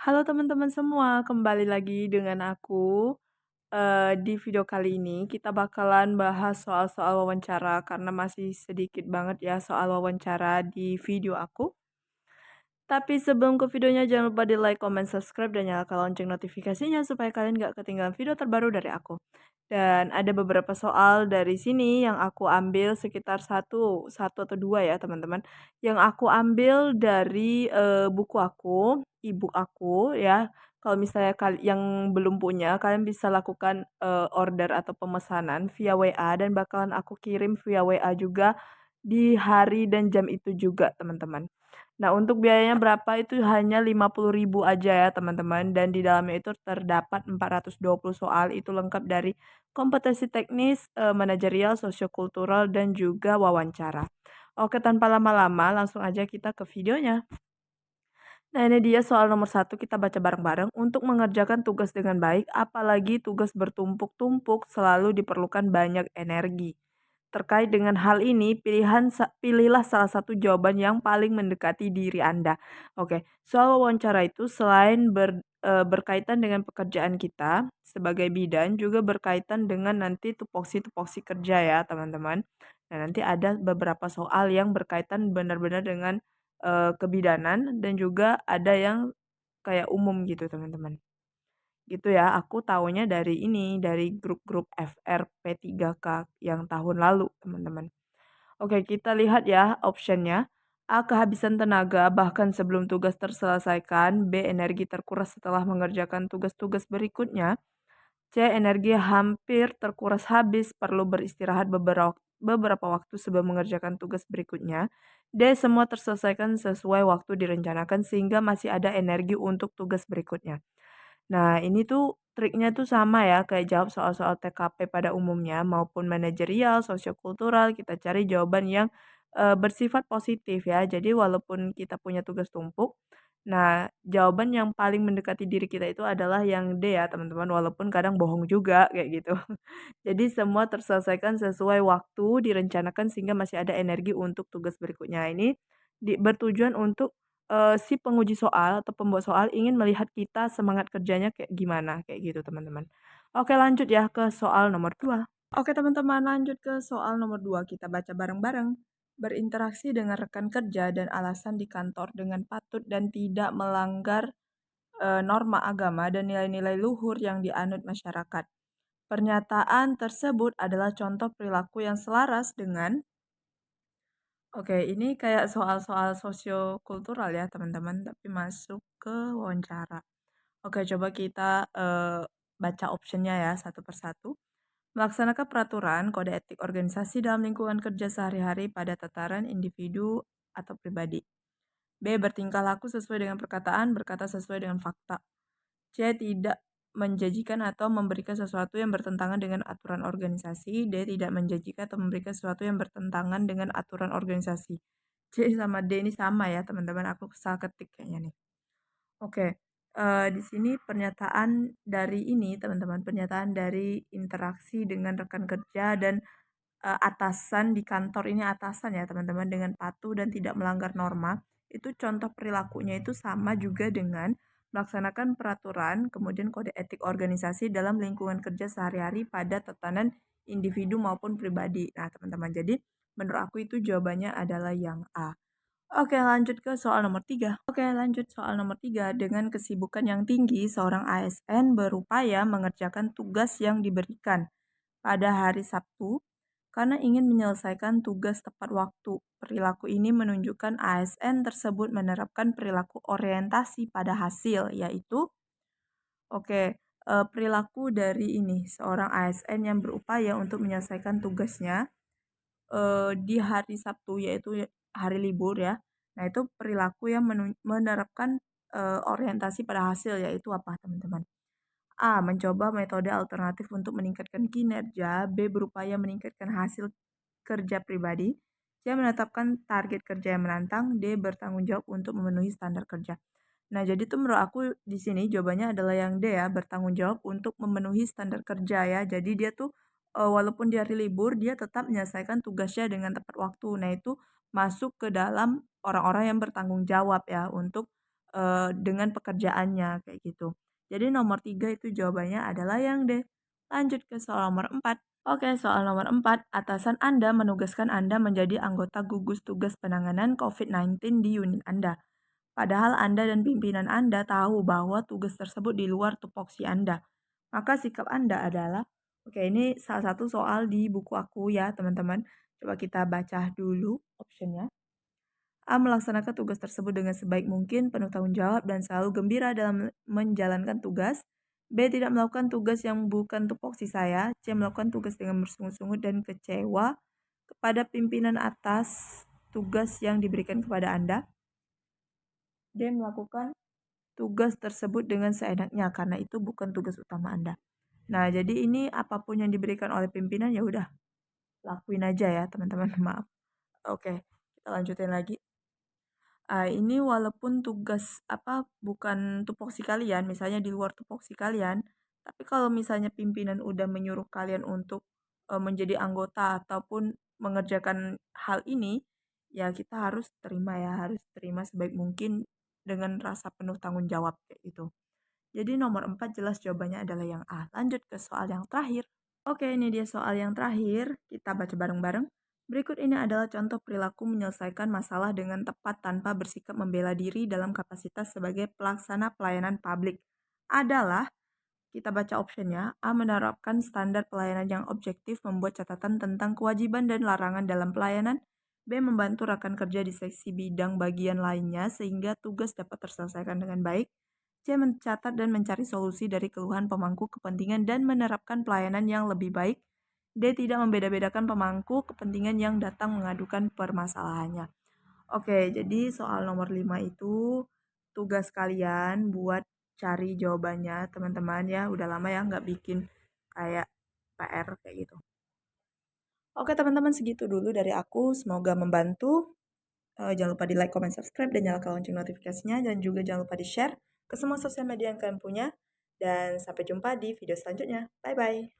Halo teman-teman semua, kembali lagi dengan aku. Di video kali ini kita bakalan bahas soal-soal wawancara karena masih sedikit banget ya soal wawancara di video aku. Tapi sebelum ke videonya jangan lupa di-like, comment, subscribe, dan nyalakan lonceng notifikasinya supaya kalian gak ketinggalan video terbaru dari aku. Dan ada beberapa soal dari sini yang aku ambil sekitar satu atau dua ya teman-teman. Yang aku ambil dari buku aku, ebook aku ya. Kalau misalnya yang belum punya, kalian bisa lakukan order atau pemesanan via WA dan bakalan aku kirim via WA juga di hari dan jam itu juga teman-teman. Nah, untuk biayanya berapa itu hanya 50.000 aja ya, teman-teman, dan di dalamnya itu terdapat 420 soal, itu lengkap dari kompetensi teknis, manajerial, sosiokultural, dan juga wawancara. Oke, tanpa lama-lama langsung aja kita ke videonya. Nah, ini dia soal nomor satu, kita baca bareng-bareng. Untuk mengerjakan tugas dengan baik, apalagi tugas bertumpuk-tumpuk, selalu diperlukan banyak energi. Terkait dengan hal ini, pilihlah salah satu jawaban yang paling mendekati diri Anda. Oke, soal wawancara itu selain berkaitan dengan pekerjaan kita sebagai bidan, juga berkaitan dengan nanti tupoksi-tupoksi kerja ya, teman-teman. Nah, nanti ada beberapa soal yang berkaitan benar-benar dengan kebidanan dan juga ada yang kayak umum gitu, teman-teman. Gitu ya, aku taunya dari ini, dari grup-grup FRP3K yang tahun lalu, teman-teman. Oke, kita lihat ya optionnya. A. Kehabisan tenaga bahkan sebelum tugas terselesaikan. B. Energi terkuras setelah mengerjakan tugas-tugas berikutnya. C. Energi hampir terkuras habis, perlu beristirahat beberapa waktu sebelum mengerjakan tugas berikutnya. D. Semua terselesaikan sesuai waktu direncanakan sehingga masih ada energi untuk tugas berikutnya. Nah, ini tuh triknya tuh sama ya, kayak jawab soal-soal TKP pada umumnya maupun manajerial, sosiokultural, kita cari jawaban yang bersifat positif ya. Jadi walaupun kita punya tugas tumpuk, nah jawaban yang paling mendekati diri kita itu adalah yang D ya teman-teman, walaupun kadang bohong juga kayak gitu. Jadi semua terselesaikan sesuai waktu direncanakan sehingga masih ada energi untuk tugas berikutnya. Ini bertujuan untuk si penguji soal atau pembuat soal ingin melihat kita semangat kerjanya kayak gimana, kayak gitu teman-teman. Oke lanjut ya ke soal nomor 2. Oke teman-teman lanjut ke soal nomor 2, kita baca bareng-bareng. Berinteraksi dengan rekan kerja dan alasan di kantor dengan patut dan tidak melanggar norma agama dan nilai-nilai luhur yang dianut masyarakat. Pernyataan tersebut adalah contoh perilaku yang selaras dengan. Oke, ini kayak soal-soal sosiokultural ya teman-teman, tapi masuk ke wawancara. Oke, coba kita baca optionnya ya satu persatu. Melaksanakan peraturan kode etik organisasi dalam lingkungan kerja sehari-hari pada tataran individu atau pribadi. B. Bertingkah laku sesuai dengan perkataan, berkata sesuai dengan fakta. C. Tidak menjanjikan atau memberikan sesuatu yang bertentangan dengan aturan organisasi. D. Tidak menjanjikan atau memberikan sesuatu yang bertentangan dengan aturan organisasi. C sama D ini sama ya teman-teman, aku salah ketik kayaknya nih. Oke, di sini pernyataan dari ini teman-teman, pernyataan dari interaksi dengan rekan kerja dan atasan di kantor ini atasan ya teman-teman dengan patuh dan tidak melanggar norma, itu contoh perilakunya itu sama juga dengan melaksanakan peraturan, kemudian kode etik organisasi dalam lingkungan kerja sehari-hari pada tatanan individu maupun pribadi. Nah, teman-teman, jadi menurut aku itu jawabannya adalah yang A. Oke, lanjut ke soal nomor 3. Oke, lanjut soal nomor 3. Dengan kesibukan yang tinggi, seorang ASN berupaya mengerjakan tugas yang diberikan pada hari Sabtu karena ingin menyelesaikan tugas tepat waktu. Perilaku ini menunjukkan ASN tersebut menerapkan perilaku orientasi pada hasil, yaitu oke, perilaku dari ini seorang ASN yang berupaya untuk menyelesaikan tugasnya di hari Sabtu, yaitu hari libur ya. Nah, itu perilaku yang menerapkan orientasi pada hasil, yaitu apa teman-teman? A. Mencoba metode alternatif untuk meningkatkan kinerja. B. Berupaya meningkatkan hasil kerja pribadi. C. Menetapkan target kerja yang menantang. D. Bertanggung jawab untuk memenuhi standar kerja. Nah, jadi tuh menurut aku di sini jawabannya adalah yang D ya, bertanggung jawab untuk memenuhi standar kerja ya. Jadi dia tuh walaupun di hari libur dia tetap menyelesaikan tugasnya dengan tepat waktu. Nah, itu masuk ke dalam orang-orang yang bertanggung jawab ya untuk dengan pekerjaannya, kayak gitu. Jadi nomor 3 itu jawabannya adalah yang D. Lanjut ke soal nomor 4. Oke, soal nomor 4, atasan Anda menugaskan Anda menjadi anggota gugus tugas penanganan COVID-19 di unit Anda. Padahal Anda dan pimpinan Anda tahu bahwa tugas tersebut di luar tupoksi Anda. Maka sikap Anda adalah, oke ini salah satu soal di buku aku ya teman-teman. Coba kita baca dulu optionnya. A. Melaksanakan tugas tersebut dengan sebaik mungkin, penuh tanggung jawab, dan selalu gembira dalam menjalankan tugas. B. Tidak melakukan tugas yang bukan tupoksi saya. C. Melakukan tugas dengan bersungut-sungut dan kecewa kepada pimpinan atas tugas yang diberikan kepada Anda. D. Melakukan tugas tersebut dengan seenaknya karena itu bukan tugas utama Anda. Nah, jadi ini apapun yang diberikan oleh pimpinan ya udah lakuin aja ya, teman-teman. Maaf. Oke, kita lanjutin lagi. Ini walaupun tugas bukan tupoksi kalian, misalnya di luar tupoksi kalian, tapi kalau misalnya pimpinan udah menyuruh kalian untuk menjadi anggota ataupun mengerjakan hal ini, ya kita harus terima ya, harus terima sebaik mungkin dengan rasa penuh tanggung jawab kayak gitu. Jadi nomor 4 jelas jawabannya adalah yang A. Lanjut ke soal yang terakhir. Oke, ini dia soal yang terakhir. Kita baca bareng-bareng. Berikut ini adalah contoh perilaku menyelesaikan masalah dengan tepat tanpa bersikap membela diri dalam kapasitas sebagai pelaksana pelayanan publik. Adalah, kita baca optionnya, A. Menerapkan standar pelayanan yang objektif, membuat catatan tentang kewajiban dan larangan dalam pelayanan. B. Membantu rekan kerja di seksi bidang bagian lainnya sehingga tugas dapat terselesaikan dengan baik. C. Mencatat dan mencari solusi dari keluhan pemangku kepentingan dan menerapkan pelayanan yang lebih baik. D. Tidak membeda-bedakan pemangku kepentingan yang datang mengadukan permasalahannya. Oke, jadi soal nomor 5 itu tugas kalian buat cari jawabannya, teman-teman ya. Udah lama ya nggak bikin kayak PR kayak gitu. Oke, teman-teman segitu dulu dari aku. Semoga membantu. Jangan lupa di like, comment, subscribe, dan nyalakan lonceng notifikasinya. Dan juga jangan lupa di share ke semua sosial media yang kalian punya. Dan sampai jumpa di video selanjutnya. Bye-bye.